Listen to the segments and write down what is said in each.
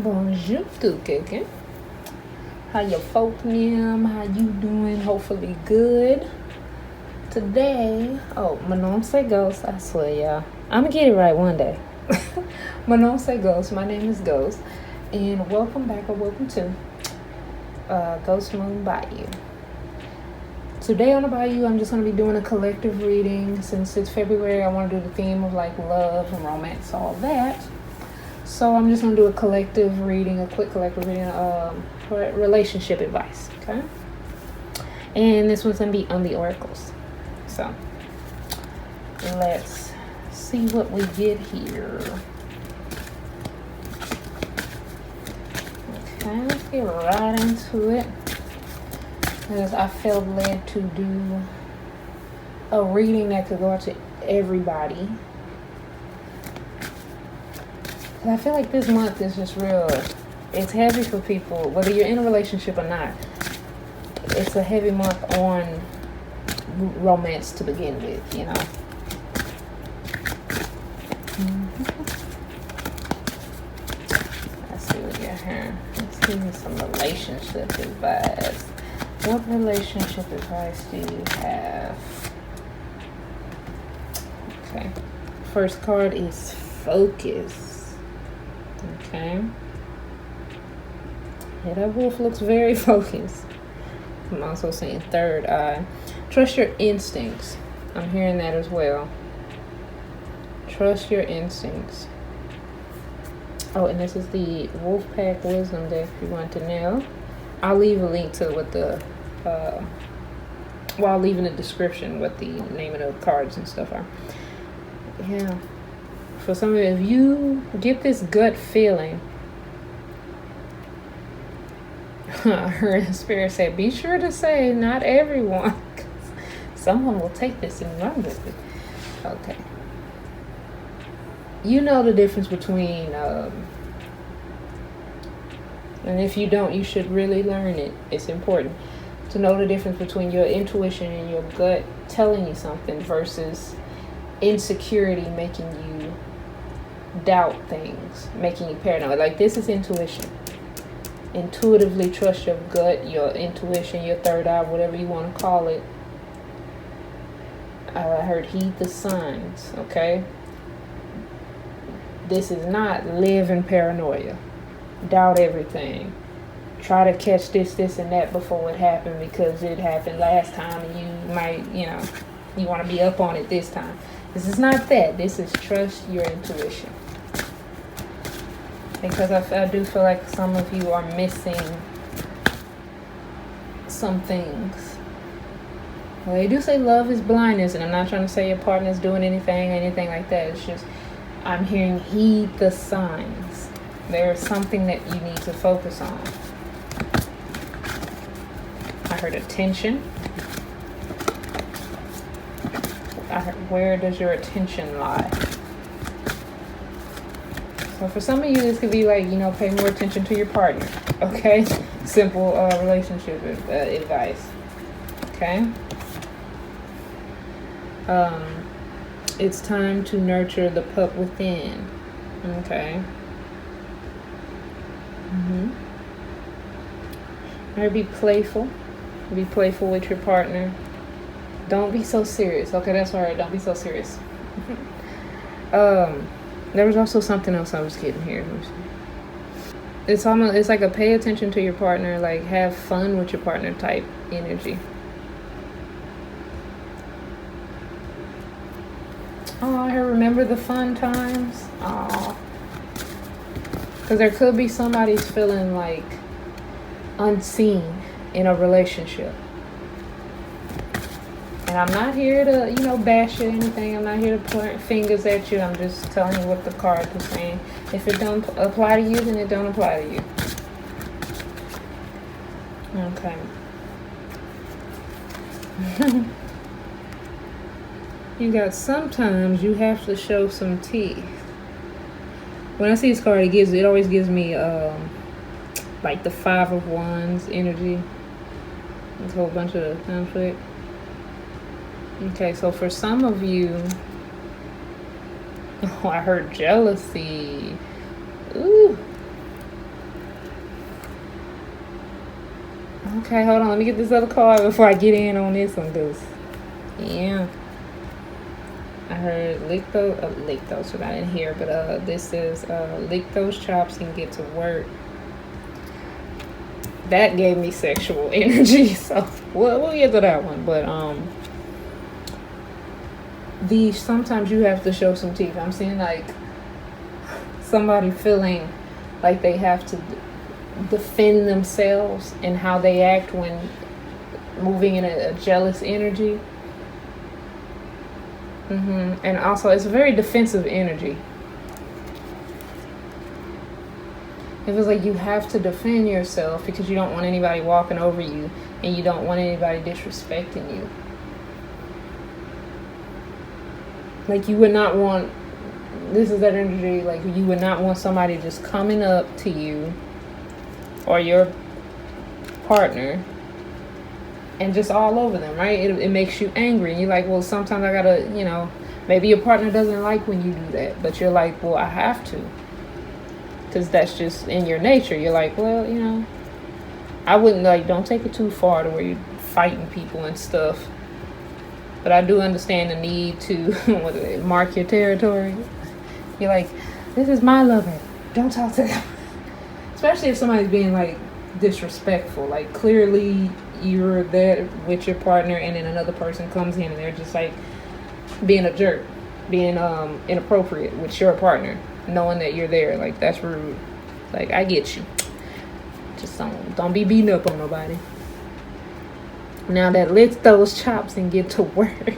Bonjour, Kiki. How your folk name? How you doing? Hopefully good. Today, my name say Ghost. I swear, y'all. I'm gonna get it right one day. My name say Ghost. My name is Ghost, and welcome back or welcome to GhostMoonBayou. Today on the Bayou, I'm just gonna be doing a collective reading. Since it's February, I want to do the theme of like love and romance, all that. So I'm just gonna do a collective reading, a quick collective reading, for relationship advice, okay? And this one's gonna be on the oracles. So let's see what we get here. Okay, let's get right into it. Because I felt led to do a reading that could go out to everybody. I feel like this month is just real, it's heavy for people, whether you're in a relationship or not. It's a heavy month on romance to begin with, you know. Let's see what we got here. Let's give me some relationship advice. What relationship advice do you have? Okay. First card is focus. Okay. Yeah, that wolf looks very focused. I'm also saying third eye. Trust your instincts. I'm hearing that as well. Trust your instincts. Oh, and this is the Wolfpack Wisdom deck if you want to know. I'll leave a link to what the, I'll leave in the description what the name of the cards and stuff are. Yeah. For some of you, if you get this gut feeling, her spirit said, be sure to say not everyone. Someone will take this and run with it. Okay. You know the difference between, and if you don't, you should really learn it. It's important to know the difference between your intuition and your gut telling you something versus insecurity making you doubt things, making you paranoid. Like, this is intuition. Intuitively trust your gut, your intuition, your third eye, whatever you want to call it. I heard heed the signs, okay? This is not live in paranoia. Doubt everything. Try to catch this, and that before it happened because it happened last time and you might, you want to be up on it this time. This is not that. This is trust your intuition. Because I do feel like some of you are missing some things. Well, they do say love is blindness, and I'm not trying to say your partner's doing anything like that. It's just, I'm hearing heed the signs. There's something that you need to focus on. I heard attention. I heard, where does your attention lie? So for some of you, this could be like, pay more attention to your partner. Okay? Simple relationship advice. Okay? It's time to nurture the pup within. Okay? Or be playful. Be playful with your partner. Don't be so serious. Okay, that's all right. Don't be so serious. There was also something else I was getting here. It's like a pay attention to your partner, like have fun with your partner type energy. Oh, I remember the fun times. Oh, because there could be somebody's feeling like unseen in a relationship. And I'm not here to, bash you or anything. I'm not here to point fingers at you. I'm just telling you what the card is saying. If it don't apply to you, then it don't apply to you. Okay. You got, sometimes you have to show some teeth. When I see this card, it always gives me like the 5 of Wands energy. There's a whole bunch of conflict. Okay, so for some of you, oh, I heard jealousy. Ooh. Okay, hold on. Let me get this other card before I get in on this one, because, yeah. I heard lick those, so I didn't hear, but this is lick those chops and get to work. That gave me sexual energy, so we'll get to that one. But sometimes you have to show some teeth. I'm seeing like somebody feeling like they have to defend themselves and how they act when moving in a jealous energy. And also, it's a very defensive energy. It feels like you have to defend yourself because you don't want anybody walking over you and you don't want anybody disrespecting you. Like, you would not want, this is that energy, like you would not want somebody just coming up to you or your partner and just all over them, right? It makes you angry. And you're like, well, sometimes I gotta, maybe your partner doesn't like when you do that, but you're like, well, I have to. Because that's just in your nature. You're like, well, I wouldn't, don't take it too far to where you're fighting people and stuff. But I do understand the need to mark your territory. You're like, this is my lover. Don't talk to them. Especially if somebody's being, disrespectful. Like, clearly you're there with your partner and then another person comes in and they're just, being a jerk. Being inappropriate with your partner. Knowing that you're there. Like, that's rude. Like, I get you. Just don't be beating up on nobody. Now that lick those chops and get to work.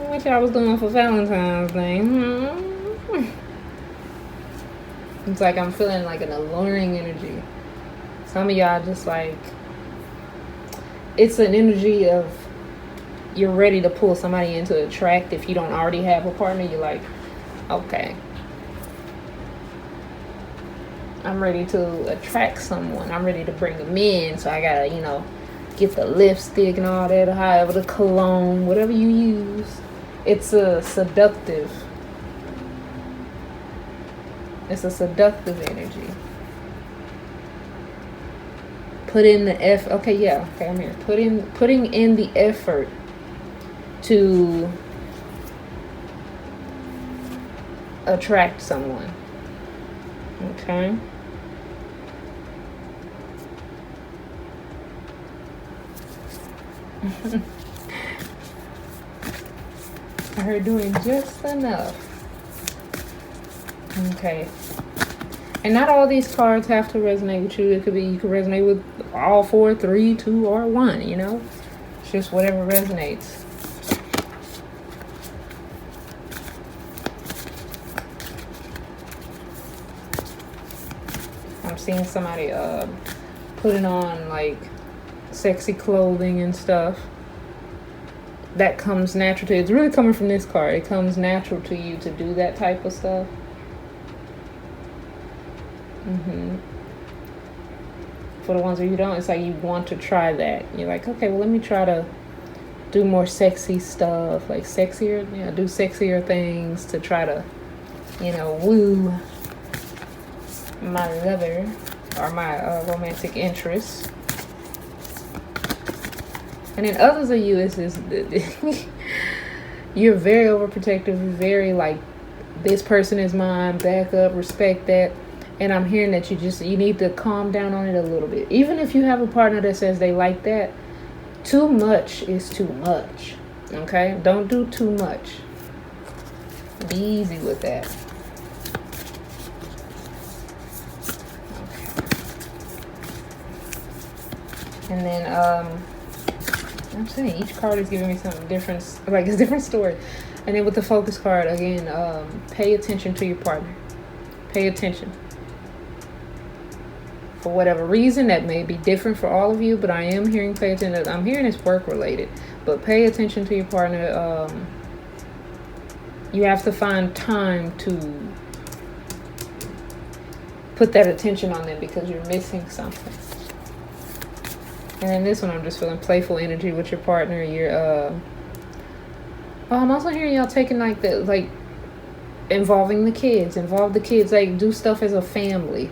What y'all was doing for Valentine's Day? It's like I'm feeling like an alluring energy. Some of y'all just it's an energy of you're ready to pull somebody into attract. If you don't already have a partner, you're like, okay, I'm ready to attract someone. I'm ready to bring them in. So I gotta, get the lipstick and all that, or however, the cologne, whatever you use. It's a seductive energy. Put in the I'm here. Putting in the effort to attract someone. Okay. I heard doing just enough. Okay. And not all these cards have to resonate with you. It could be you could resonate with all 4, 3, 2, or 1, It's just whatever resonates. I'm seeing somebody putting on sexy clothing and stuff. That comes natural to you. It's really coming from this card. It comes natural to you to do that type of stuff. For the ones where you don't, it's like you want to try that. You're like, okay, well, let me try to do more sexy stuff, do sexier things to try to, woo my lover or my romantic interest. And then others of you, it's just you're very overprotective, very this person is mine, back up, respect that. And I'm hearing that you need to calm down on it a little bit. Even if you have a partner that says they like that, too much is too much. Okay? Don't do too much. Be easy with that. Okay. And then, I'm saying each card is giving me something different, it's a different story. And then with the focus card, again, pay attention to your partner. Pay attention. For whatever reason, that may be different for all of you, but I am hearing pay attention. I'm hearing it's work related, but pay attention to your partner. You have to find time to put that attention on them because you're missing something. And then this one, I'm just feeling playful energy with your partner. You're I'm also hearing y'all taking like the involving the kids, like do stuff as a family.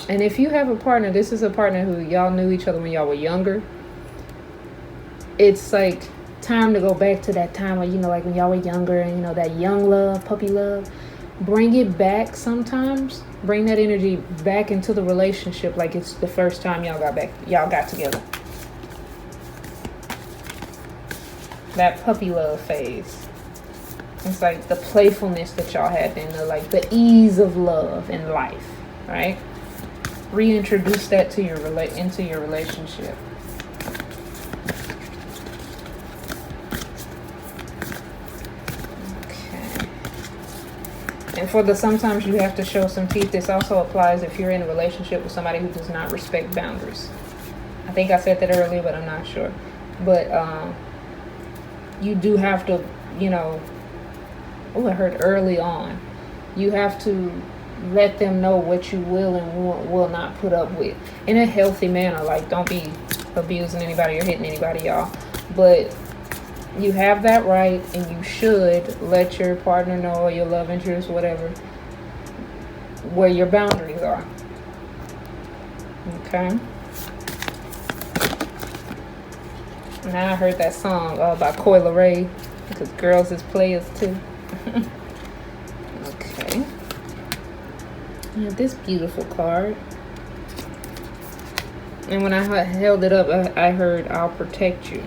And if you have a partner, this is a partner who y'all knew each other when y'all were younger. It's like time to go back to that time when, like when y'all were younger and, that young love, puppy love. Bring it back sometimes. Bring that energy back into the relationship like it's the first time y'all got together. That puppy love phase. It's like the playfulness that y'all had and the ease of love in life, right? Reintroduce that to into your relationship. Okay. And for the sometimes you have to show some teeth, this also applies if you're in a relationship with somebody who does not respect boundaries. I think I said that earlier, but I'm not sure. But you do have to, I heard early on, you have to let them know what you will and will not put up with in a healthy manner. Like, don't be abusing anybody or hitting anybody, y'all. But you have that right, and you should let your partner know, or your love interest, whatever, where your boundaries are. Okay. Now I heard that song by Coil Ray, because girls is players too. Okay. I have this beautiful card. And when I held it up, I heard, I'll protect you.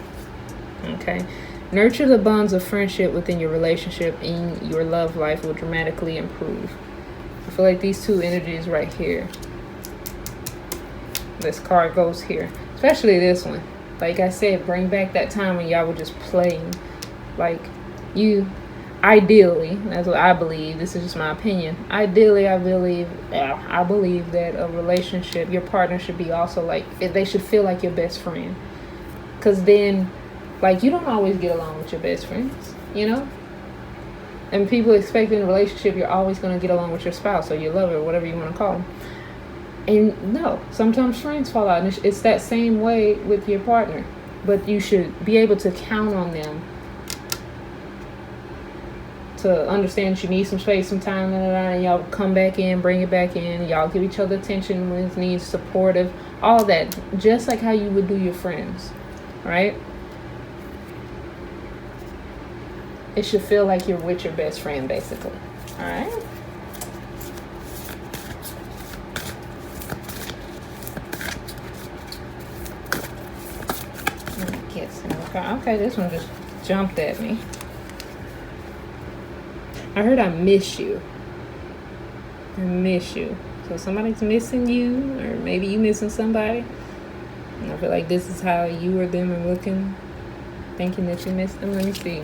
Okay. Nurture the bonds of friendship within your relationship, and your love life will dramatically improve. I feel like these two energies right here. This card goes here. Especially this one. Like I said, bring back that time when y'all were just playing. Like, you, ideally, that's what I believe. This is just my opinion. Ideally, I believe that a relationship, your partner should be also they should feel like your best friend. Because then, you don't always get along with your best friends, And people expect in a relationship you're always going to get along with your spouse or your lover or whatever you want to call them. And no, sometimes friends fall out. And it's that same way with your partner. But you should be able to count on them to understand that you need some space, some time, and y'all come back in, bring it back in. Y'all give each other attention when it needs, supportive, all that. Just like how you would do your friends, right? It should feel like you're with your best friend, basically. All right? Okay, this one just jumped at me. I heard I miss you. I miss you. So somebody's missing you, or maybe you missing somebody. And I feel like this is how you or them are looking, thinking that you missed them. Let me see.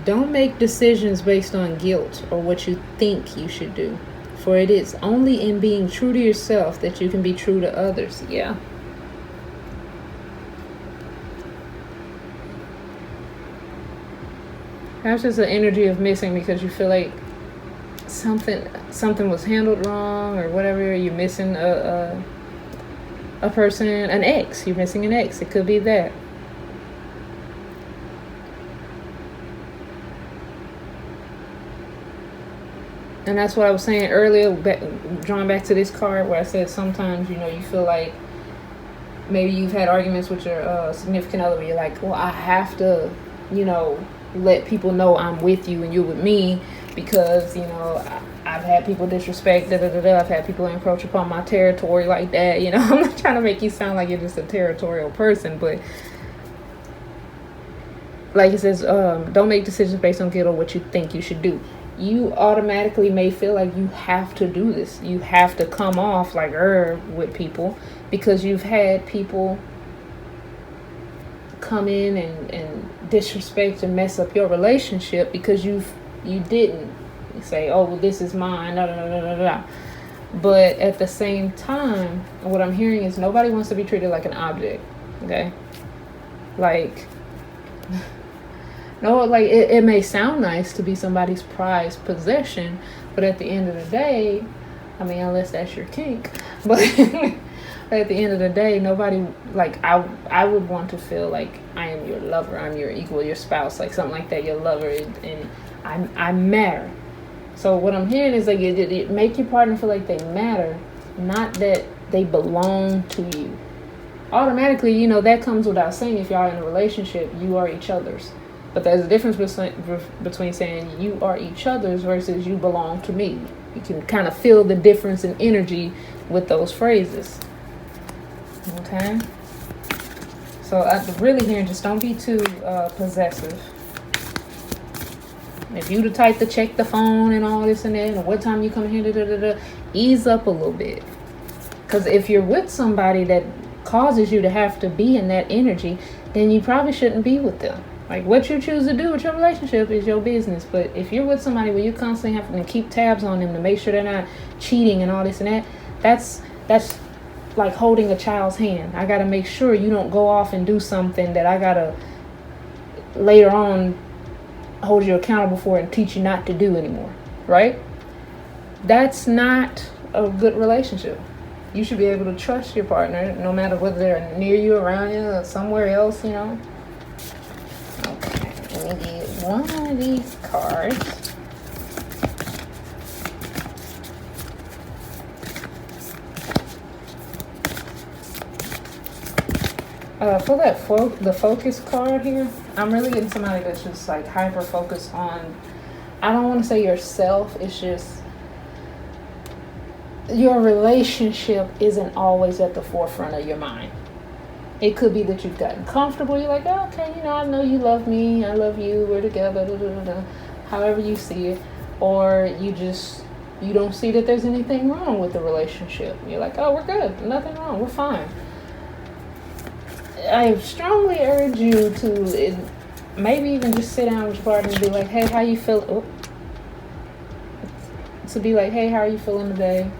Don't make decisions based on guilt or what you think you should do. For it is only in being true to yourself that you can be true to others. Yeah. That's just an energy of missing because you feel like something was handled wrong or whatever. You're missing a person, an ex. You're missing an ex. It could be that. And that's what I was saying earlier, drawing back to this card where I said sometimes, you feel like maybe you've had arguments with your significant other where you're like, well, I have to, let people know I'm with you and you're with me because, I've had people disrespect, I've had people encroach upon my territory like that, I'm not trying to make you sound like you're just a territorial person, but like it says, don't make decisions based on guilt or what you think you should do. You automatically may feel like you have to do this. You have to come off like with people because you've had people come in and disrespect and mess up your relationship because you didn't say, oh, well, this is mine, But at the same time, what I'm hearing is nobody wants to be treated like an object, okay? It may sound nice to be somebody's prized possession, but at the end of the day, unless that's your kink, but at at the end of the day, nobody, like, I would want to feel like I am your lover, I'm your equal, your spouse, like something like that, your lover, and I matter. So what I'm hearing is like it make your partner feel like they matter, not that they belong to you. Automatically, you know, that comes without saying. If y'all in a relationship, you are each other's. But there's a difference between saying you are each other's versus you belong to me. You can kind of feel the difference in energy with those phrases. Okay? So I'm really hearing, just don't be too possessive. If you the type to check the phone and all this and that, and what time you come here, ease up a little bit. Because if you're with somebody that causes you to have to be in that energy, then you probably shouldn't be with them. Like, what you choose to do with your relationship is your business. But if you're with somebody where you constantly have to keep tabs on them to make sure they're not cheating and all this and that, that's like holding a child's hand. I got to make sure you don't go off and do something that I got to later on hold you accountable for and teach you not to do anymore, right? That's not a good relationship. You should be able to trust your partner no matter whether they're near you, around you, or somewhere else, you know. Okay, let me get one of these cards. For that the focus card here, I'm really getting somebody that's just like hyper focused on, I don't want to say yourself, it's just your relationship isn't always at the forefront of your mind. It could be that you've gotten comfortable. You're like, oh, okay, you know, I know you love me, I love you, we're together, however you see it. Or you don't see that there's anything wrong with the relationship. You're like, oh, we're good, nothing wrong, we're fine. I strongly urge you to maybe even just sit down with your partner and be like, hey, how you feel? To be like, hey, how are you feeling today?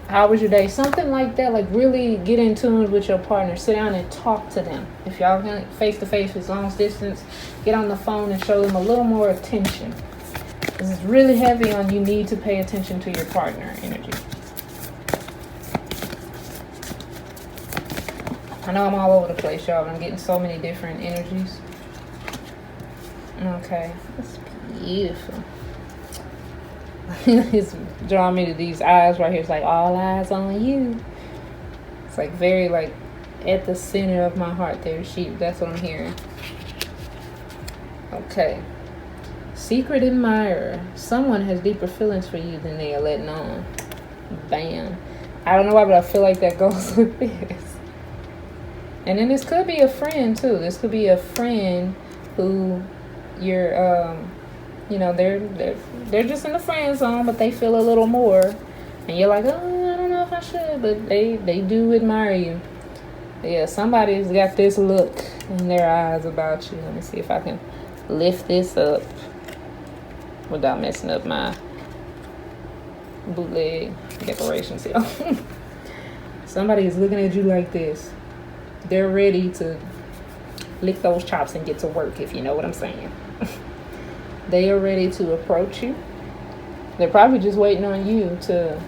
How was your day? Something like that. Like, really get in tune with your partner. Sit down and talk to them. If y'all can face to face with long distance, get on the phone and show them a little more attention. This is really heavy on, you need to pay attention to your partner energy. I know I'm all over the place, y'all. I'm getting so many different energies. Okay, that's beautiful. It's drawing me to these eyes right here. It's like all eyes on you. It's like very like at the center of my heart there, sheep. That's what I'm hearing. Okay. Secret admirer. Someone has deeper feelings for you than they are letting on. Bam. I don't know why, but I feel like that goes with this. And then this could be a friend too. This could be a friend who you're, you know, they're just in the friend zone, but they feel a little more, and you're like, oh, I don't know if I should, but they do admire you. Yeah, somebody's got this look in their eyes about you. Let me see if I can lift this up without messing up my bootleg decorations here. Somebody is looking at you like this. They're ready to lick those chops and get to work, if you know what I'm saying. They are ready to approach you. They're probably just waiting on you to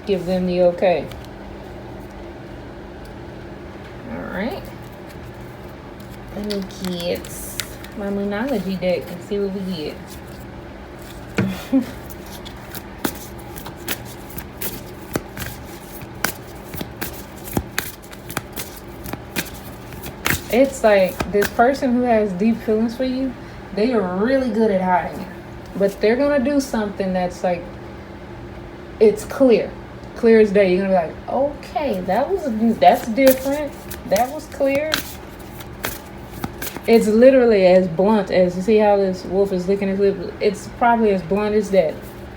give them the okay. Alright. Let me get my Moonology deck and see what we get. It's like this person who has deep feelings for you, they are really good at hiding it. But they're going to do something that's like, it's clear as day. You're going to be like, okay, that's different. That was clear. It's literally as blunt as, you see how this wolf is licking his lips? It's probably as blunt as that.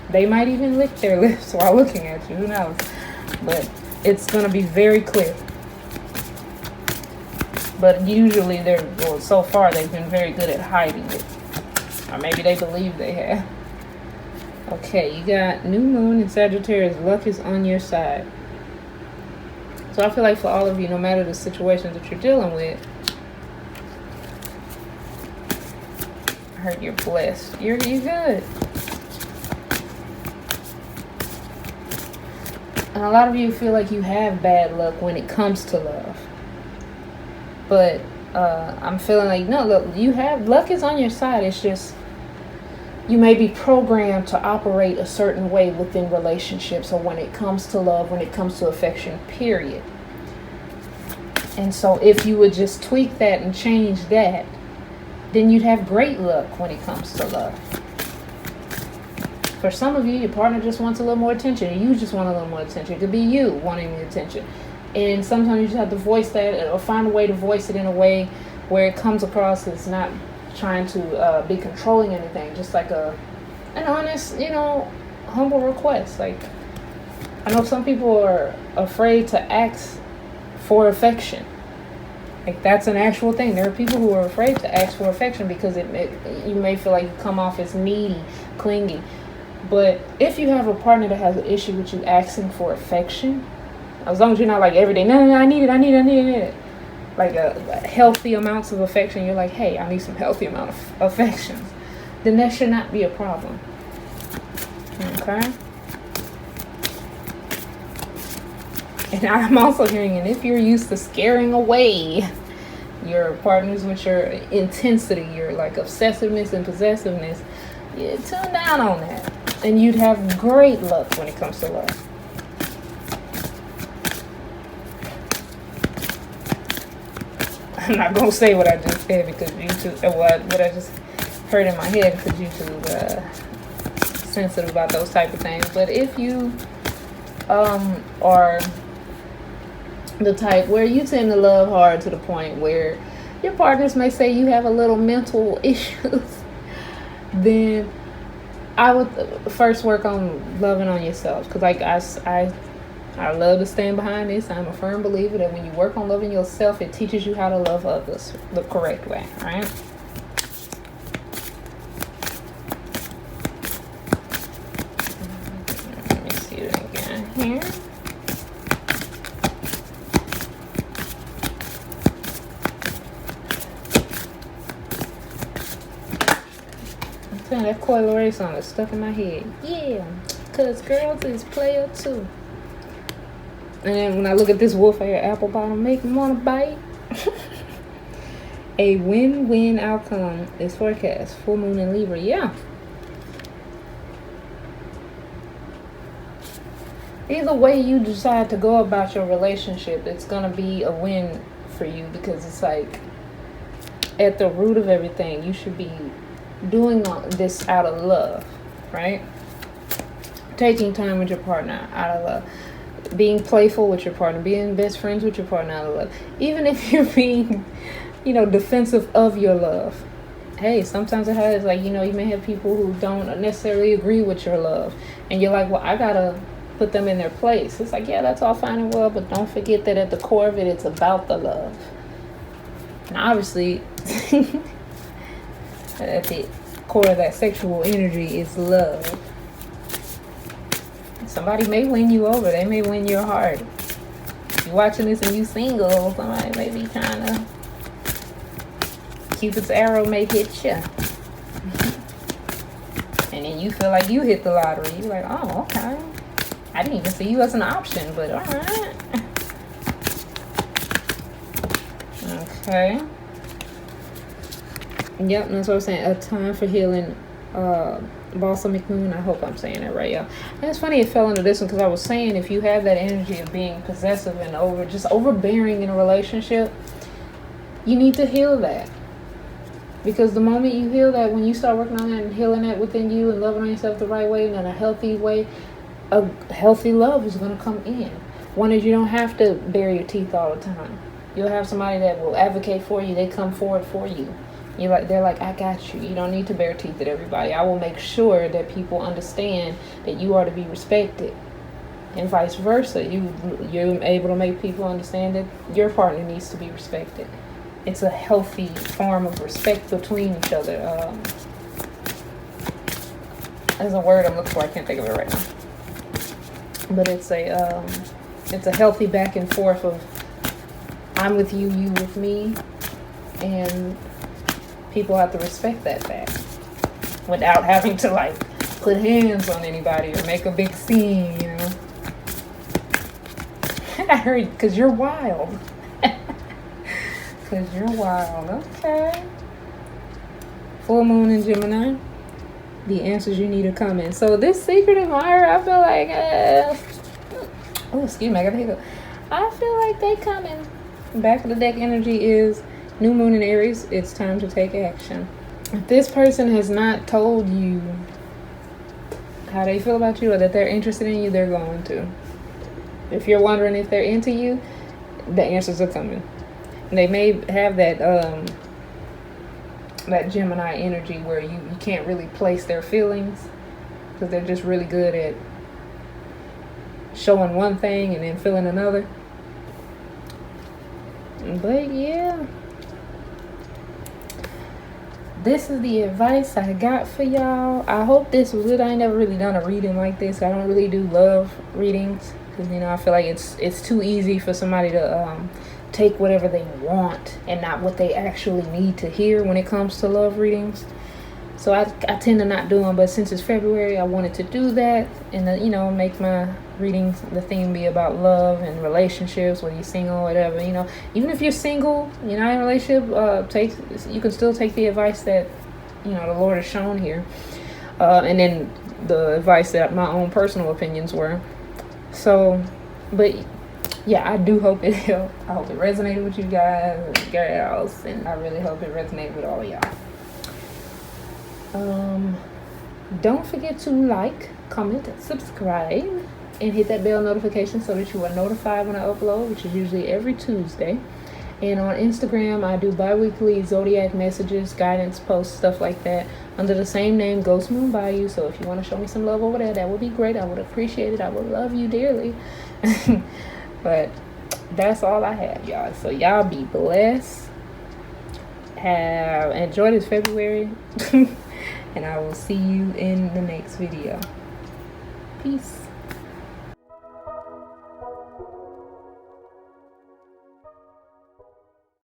They might even lick their lips while looking at you. Who knows? But it's going to be very clear. But usually so far they've been very good at hiding it. Or maybe they believe they have. Okay, you got new moon in Sagittarius. Luck is on your side. So I feel like for all of you, no matter the situations that you're dealing with, I heard you're blessed. You're good. And a lot of you feel like you have bad luck when it comes to love. But I'm feeling like, no, look, you have, luck is on your side. It's just, you may be programmed to operate a certain way within relationships, or when it comes to love, when it comes to affection, period. And so if you would just tweak that and change that, then you'd have great luck when it comes to love. For some of you, your partner just wants a little more attention, and you just want a little more attention. It could be you wanting the attention. And sometimes you just have to voice that, or find a way to voice it in a way where it comes across as not trying to be controlling anything. Just like an honest, humble request. Like, I know some people are afraid to ask for affection. Like, that's an actual thing. There are people who are afraid to ask for affection because you may feel like you come off as needy, clingy. But if you have a partner that has an issue with you asking for affection, as long as you're not like every day, no, I need it. Like healthy amounts of affection, you're like, hey, I need some healthy amount of affection. Then that should not be a problem. Okay? And I'm also hearing, and if you're used to scaring away your partners with your intensity, your like obsessiveness and possessiveness, you tune down on that. And you'd have great luck when it comes to love. I'm not going to say what I just said because YouTube, what I just heard in my head, because YouTube sensitive about those type of things. But if you are the type where you tend to love hard to the point where your partners may say you have a little mental issues, then I would first work on loving on yourself. Because like I love to stand behind this. I'm a firm believer that when you work on loving yourself, it teaches you how to love others the correct way, right? Let me see it again here. That Coil Ray song is stuck in my head. Yeah, because girls is player too. And then when I look at this wolf hair apple bottom, make me want to bite. A win-win outcome is forecast. Full moon in Libra. Yeah. Either way you decide to go about your relationship, it's going to be a win for you, because it's like at the root of everything, you should be doing this out of love, right? Taking time with your partner out of love. Being playful with your partner, being best friends with your partner out of love. Even if you're being, defensive of your love. Hey, sometimes it has, like, you may have people who don't necessarily agree with your love. And you're like, well, I gotta put them in their place. It's like, yeah, that's all fine and well, but don't forget that at the core of it, it's about the love. And obviously, at the core of that sexual energy is love. Somebody may win you over. They may win your heart. If you're watching this and you single, somebody may be trying to, Cupid's arrow may hit you. And then you feel like you hit the lottery. You're like, oh, okay. I didn't even see you as an option, but all right. Okay. Yep, that's what I'm saying. A time for healing. Balsamic moon. I hope I'm saying that right, y'all. And it's funny it fell into this one, because I was saying if you have that energy of being possessive and overbearing in a relationship, you need to heal that. Because the moment you heal that, when you start working on that and healing that within you and loving on yourself the right way and in a healthy way, a healthy love is going to come in. One is you don't have to bare your teeth all the time. You'll have somebody that will advocate for you. They come forward for you. They're like, I got you. You don't need to bare teeth at everybody. I will make sure that people understand that you are to be respected. And vice versa. You're able to make people understand that your partner needs to be respected. It's a healthy form of respect between each other. There's a word I'm looking for. I can't think of it right now. But it's a healthy back and forth of I'm with you, you with me. And people have to respect that fact without having to, like, put hands on anybody or make a big scene, I heard, because you're wild. Because you're wild. Okay. Full moon in Gemini. The answers you need are coming. So this secret admirer, I feel like, oh, excuse me, I got a hiccup. I feel like they coming. Back of the deck energy is new moon in Aries. It's time to take action. If this person has not told you how they feel about you or that they're interested in you, they're going to. If you're wondering if they're into you, the answers are coming. And they may have that that Gemini energy where you can't really place their feelings because they're just really good at showing one thing and then feeling another. But yeah, this is the advice I got for y'all. I hope this was good. I ain't never really done a reading like this. I don't really do love readings because, you know, I feel like it's too easy for somebody to take whatever they want and not what they actually need to hear when it comes to love readings. So I tend to not do them, but since it's February, I wanted to do that and, you know, make my readings, the theme be about love and relationships, whether you're single or whatever, you know. Even if you're single, you're not in a relationship, you can still take the advice that, you know, the Lord has shown here. And then the advice that my own personal opinions were. So, but yeah, I do hope it helped. I hope it resonated with you guys and girls, and I really hope it resonated with all of y'all. Don't forget to like, comment, subscribe, and hit that bell notification so that you are notified when I upload, which is usually every Tuesday. And on Instagram, I do bi-weekly zodiac messages, guidance posts, stuff like that, under the same name, GhostMoonBayou. So if you want to show me some love over there, that would be great. I would appreciate it. I would love you dearly. But that's all I have, y'all. So y'all be blessed. Enjoy this February. And I will see you in the next video. Peace.